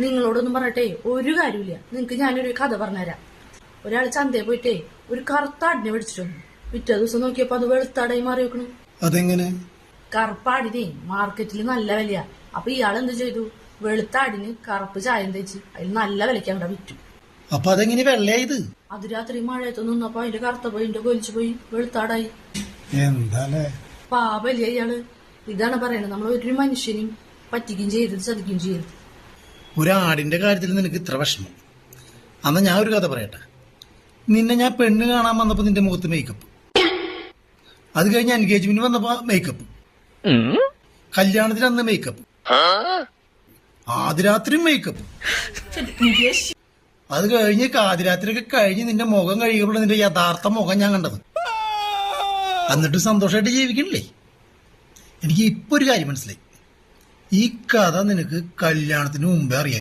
നിങ്ങളോടൊന്നും പറയട്ടെ ഒരു കാര്യമില്ല. നിങ്ങക്ക് ഞാനൊരു കഥ പറഞ്ഞുതരാം. ഒരാൾ ചന്തയിൽ പോയിട്ടേ ഒരു കറുത്ത ആടിനെ മേടിച്ചിട്ട് വന്നു. പിറ്റേ ദിവസം നോക്കിയപ്പോ അത് വെളുത്താടായി മാറി വെക്കണു. അതെങ്ങനെ? കറുപ്പാടിനെ മാർക്കറ്റിൽ നല്ല വിലയാ. അപ്പൊ ഇയാൾ എന്ത് ചെയ്തു? വെളുത്താടിന് കറുപ്പ് ചായം തേച്ച് അതിൽ നല്ല വിലയ്ക്ക് അവിടെ വിറ്റു. അപ്പൊ അതെങ്ങനെ വെള്ളയായത്? അത് രാത്രി മഴയത്ത് നിന്നപ്പോ അതിന്റെ കറുത്ത പോയി കൊലിച്ചു പോയി വെളുത്താടായി. എന്താലേ പാപല്ലേ ഇയാള്. ഇതാണ് പറയണത്, നമ്മൾ ഒരു മനുഷ്യനും പറ്റിക്കുകയും ചെയ്യരുത്, ചതിക്കുകയും ചെയ്യരുത്. ഒരാടിന്റെ കാര്യത്തിൽ നിനക്ക് ഇത്ര വിഷമം. അന്ന് ഞാൻ ഒരു കഥ പറയട്ടെ. നിന്നെ ഞാൻ പെണ്ണ് കാണാൻ വന്നപ്പോ നിന്റെ മുഖത്ത് മേക്കപ്പ്, അത് കഴിഞ്ഞ് എൻഗേജ്മെന്റ് വന്നപ്പോ മേക്കപ്പ്, കല്യാണത്തിന് അന്ന് മേക്കപ്പ്, ആദ്യരാത്രി മേക്കപ്പ്, അത് കഴിഞ്ഞ് ആദ്യരാത്രിയൊക്കെ കഴിഞ്ഞ് നിന്റെ മുഖം കഴിയുമ്പോൾ നിന്റെ യഥാർത്ഥ മുഖം ഞാൻ കണ്ടത്. എന്നിട്ട് സന്തോഷമായിട്ട് ജീവിക്കണില്ലേ? എനിക്ക് ഇപ്പൊ ഒരു കാര്യം മനസ്സിലായി. ഈ കഥ നിനക്ക് കല്യാണത്തിന് മുമ്പേ അറിയാം.